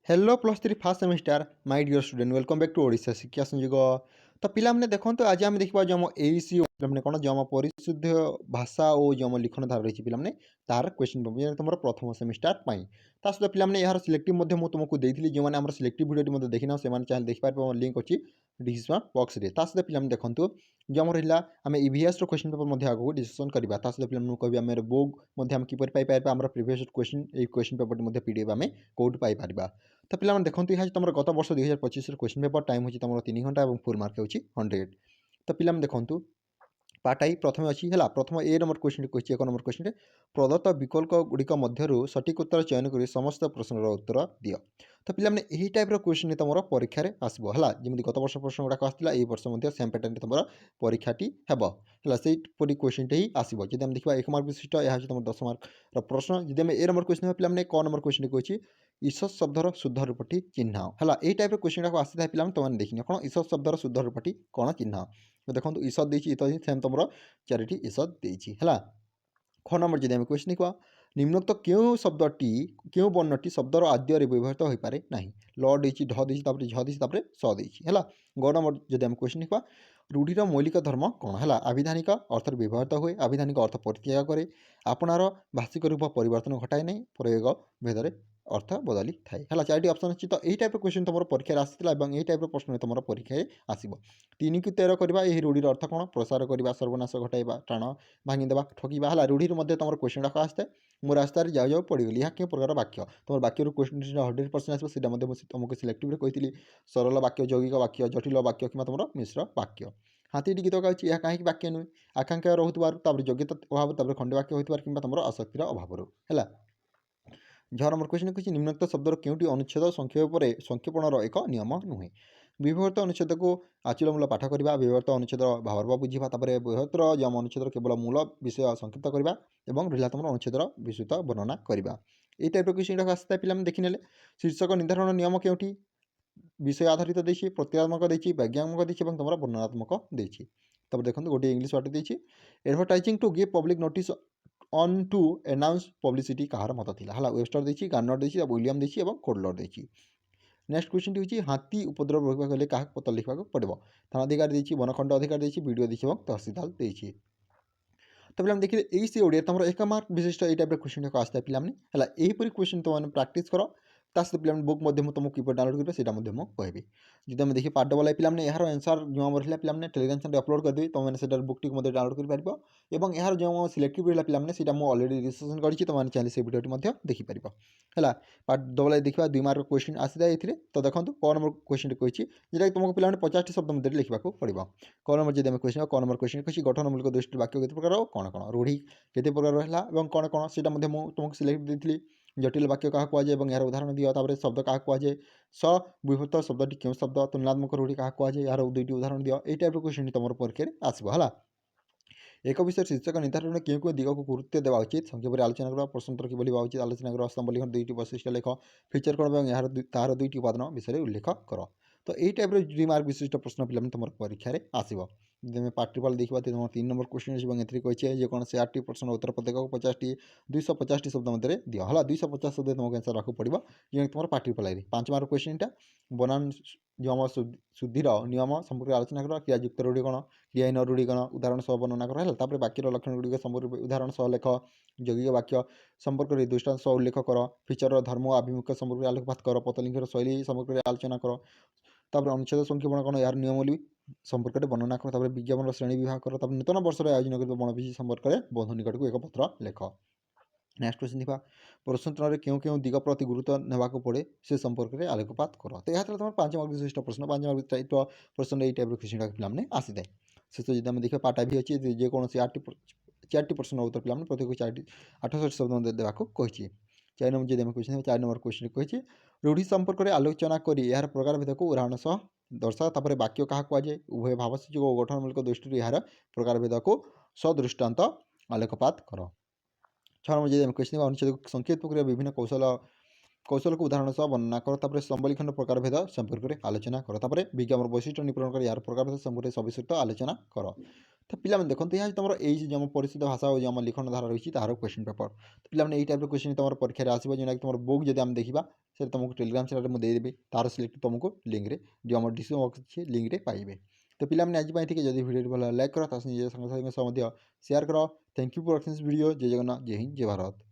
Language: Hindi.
Hello plus three first semester my dear student welcome back to Odisha Shiksha Sanyog. तो पिलाने देखो आज आम देखा जो आम एसी मैंने कौन जो आम परिशुद्ध भाषा और जो आम लिखन धारा रही पिलाने तार क्वेश्चन पेपर तुम प्रथम सेमिस्टर ता सहित पिलाने यार सिलेक्टिव तुमको देती जो मैंने सिलेक्टिव वीडियो देखना से चाहिए देखिपारे लिंक अच्छी डिस्क्रिप्शन बॉक्स में सहित पिलाने देखो जो आम रहा आम इवीएस क्वेश्चन पेपर आगे डिस्कसन करवा सहित पिलाने कह आम बुक किपर पाइपर आम प्रिवियस क्वेश्चन ये क्वेश्चन पेपर पीडीएफ आम कौट पाइपर। तो पिलाने देखते यहाँ तुम गत वर्ष 2025 क्वेश्चन पेपर टाइम होची तुम 3 घंटा और फुल मार्क होची 100। तो पिलाने देखूँ पार्ट आई प्रथम अच्छी है प्रथम ए नंबर क्वेश्चन कही एक नंबर क्वेश्चन प्रदत्त विकल्प गुड़िक मध्य सठिक उत्तर चयन कर समस्त प्रश्नर उत्तर दि। तो पिलाने यही टाइप क्वेश्चन तुम परीक्षा आसो है जमी गत वर्ष प्रश्न गुड़ाक आसाला ये वर्ष सेम पैटर्न तुम परीक्षाटी है से क्वेश्चन ही आसो जब आम देखा 1 मार्क विशिष्ट यह तुम 10 मार्क प्रश्न जब आम ए नंबर क्वेश्चन पिलाने क नंबर क्वेश्चन कही ईसत शब्दर शुद्ध रूपटी चिन्ह है यही टाइप क्वेश्चन गुड़ाक आसी था पिलाने तुमने देखने कौन ईसत शब्दर शुद्ध रूपटी कौन चिन्ह देखो ईसत देती इत सेम तुम चारिटी ईसत देती है। ख नंबर जब क्वेश्चन देखा निम्नोक्त क्यों शब्दटी क्यों वर्णटी शब्दर आद्य व्यवहृत हो पारे ना ल देती ढ देती झ देती स देती है। ग नंबर जब आम क्वेश्चन देखा रूढ़ीर मौलिक धर्म कौन है आविधानिक अर्थ व्यवहृत हुए आविधानिक अर्थ परित्याग करे आपणार भाषिक रूप परिवर्तन घटाए नहीं प्रयोग भेदरे अर्थ बदली थाए है 4टी ऑप्शन अच्छी। तो यही टाइप क्वेश्चन तुम परीक्षा आसाला यही टाइप प्रश्न तुम परीक्षा आसो 3 की 13 करवा यही रूढ़ीर अर्थ कौन प्रसार करवा सर्वनाश घटाइबा टाण भांगीदेवा ठकिबा है रूढ़ी तुम क्वेश्चन गुड़ाक आसता है मो रास्तार जाऊ जाऊ पड़गली यहाँ क्यों प्रकार वाक्य तुम वाक्य क्वेश्चन 100% आसो तुमको सिलेक्टिव कही सरल वाक्य यौगिक वाक्य जटिल वाक्य कि तुम मिश्र वाक्य हाथीटी गीत गाँव यह कहीं वाक्य नुहे आकांक्षा रोबार योग्यता अभाव खंडवाक्य होता कि तुम आसक्तिर अभाव है। झ नंबर क्वेश्चन कही निम्नोक्त शब्दर क्योंटी अनुच्छेद संक्षेपणर एक नियम नुहे विभक्त अनुच्छेद को आचूलमूल पाठ करवा विभक्त अनुच्छेद भाव बुझा बृहत्तर जो अनुच्छेद केवल मूल विषय संक्षिप्त करवा और रहा तुम अनुच्छेद विस्तृत वर्णना करवा ये टाइप क्वेश्चन आसता है पिला देखने शीर्षक निर्धारण नियम क्योंटी विषय आधारित देखिए प्रत्यात्मक देखिए वैज्ञानिक देखिए तुम वर्णनात्मक देखिए। तब देखो गोटे इंग्लीश वार्ड देखिए advertising to give public notice on to announce publicity कहार मत थी है वेबस्टर देखिए गार्नर देखिए विलियम देखिए और कोडलर देखिए। नेक्स्ट क्वेश्चन हूँ हाथी उपद्रव रोकवा गले क्या पत्र लिखा पड़ो थानाधिकारी देखिए वनखंड अधिकारी देखिए वीडियो देखिए और तहसीलदार देखिए। तो पे देखिए यही से ओडिया तुम 1 मार्क विशिष्ट ये टाइप क्वेश्चन आसता है पिलाने है यहीपरी क्वेश्चन तुमने प्राक्ट कर सहित पिला बुक तुमको किपर डाउनलोड करेंगे से कहबी जब आम देखिए पार्ट डबल आई पिलाने यार आंसर जो आम रहा पिलाने टेलीग्राम चैनल अपलोड करदेवी तुमने से बुक टी डाउनलोड कर और यार जो सिलेक्टिव रहा पिलाने से अलरेडी डिस्कसन करी तुमने चाहिए से भिडियो देखिपर है। पार्ट डबल आई देखा 2 मार्क क्वेश्चन आसी था ये तो देखो क नंबर क्वेश्चन कही जोटा तुमको पिलाने 50 शब्द मध्य लिखा पड़ो क नंबर जब क्वेश्चन क नंबर क्वेश्चन कही गठनमूलक दृष्टि वाक्य केते प्रकार कौन कौन रूढ़ी केते प्रकार रहा कौन कौन से तुमको सिलेक्ट देती जटिल वाक्य क्या कहुए यार उदाहरण दिए शब्द क्या कहुए स विभक्त शब्द क्यों शब्द तुलनात्मक रूढ़ी क्या कहुए यार 2टी उदाहरण दियो ये टाइप क्वेश्चन तुम परीक्षा आसो है। एक विषय शीर्षक निर्धारण क्यों क्यों दिग को गुरुत्व देवा उचित संक्षेप आलोचना कर प्रश्नोत्तर कि उचित आलोचना कर स्तंभ लिखन 2टी वैशिष्ट्य लेख फीचर कौन और यार तार 2टी उपादान विषय उल्लेख कर। तो यही टाइप 2 मार्क विशिष्ट प्रश्न पे तुम परीक्षा आसो जब पार्ट ट्रिपल देखा तुम 3 नंबर क्वेश्चन ए कही कौन से 8टी प्रश्न उत्तर प्रत्येक 50टी 250टी शब्द मध्य दिया है 250 शब्द तुमको आंसर रखा पड़ो जो तुम part triple I 5 mark question बनान जो आम शुद्धिर नियम संपर्क आलोचना कर क्रियायुक्त रूढ़ी कौन क्रियाहीन रूढ़ी कौन उदाहरण सह वर्णना कर वाक्यर लक्षण गुड़िक संपर्क उदाहरण सह लेख यौगिक वाक्य संपर्क दृष्टांत सह उल्लेख कर फीचर धर्म आभिमुख्य संपर्क आलोकपात कर पतलिंगर शैली संपर्क आलोचना कर अनुच्छेद संक्षेपण कौन यार नियमावली संपर्क में वर्णना कर विज्ञापन श्रेणी विभाग कर नूतन वर्ष आयोजन कर बणविषय संपर्क में बंधु निकट को एक पत्र लेख। नेक्स्ट क्वेश्चन देखा प्रश्नोत्तर क्यों क्यों दिग प्रति गुरुत्व नेवाक पड़े से संपर्क में आलोकपात कर। तो यह तुम 5 मार्क विशिष्ट प्रश्न 5 मार्क टाइप प्रश्न यही टाइप क्वेश्चन पिलाने आसी था शेष जब देखिए पार्ट भी अच्छी जेकोसी 4टी प्रश्न उत्तर पिलाने प्रत्येक 4टी 68 शब्द देवाक कही 4 नंबर जब क्वेश्चन 4 नंबर क्वेश्चन कही रूढ़ी संपर्क में आलोचना कर यार प्रकार भेद को उदाहरण सह दर्शा वाक्य क्या कहुए उभय भावसूचक और गठनमूलक दृष्टि यार प्रकार भेद को सदृष्टान्त आलोकपात कर। 6 नंबर जब क्वेश्चन अनुच्छेद संकेत प्रक्रिया विभिन्न कौशल को उदाहरण सह वर्णना कर स्तंभलिखन प्रकार भेद संपर्क में आलोचना कर विज्ञापन वैशिष्ट्य निपूरण कर यार प्रकार भेद संपर्क सविस्तृत आलोचना कर। तो पिला देखते यहाँ तुम ये परिचित भाषा और जो लिखन धारा रही तार क्वेश्चन पेपर तो पिला यही टाइप क्वेश्चन तुम परीक्षा आसो जो तुम बुक जब आम देखा ସେଟା ତୁମକୁ ଟେଲିଗ୍ରାମ ଚ୍ୟାନେଲରେ ମୁଁ ଦେଇଦେବି, ତାର ସିଲେକ୍ଟ ତୁମକୁ ଲିଙ୍କରେ ଯେଉଁ ଆମର ଡିସ୍କ୍ରିପସନ୍ ବକ୍ସ ଅଛି ଲିଙ୍କରେ ପାଇବେ। ତ ପିଲାମାନେ ଆଜି ପାଇଁ ଏତିକି। ଯଦି ଭିଡ଼ିଓଟି ଭଲ ଲାଇକ୍ କର, ତା ନିଜ ସାଙ୍ଗସାଥିଙ୍କ ସହ ମଧ୍ୟ ସେୟାର କର। Thank you for watching this video. ଜୟ ଜଗନ୍ନାଥ, ଜୟ ହିନ୍ଦ, ଜୟ ଭାରତ।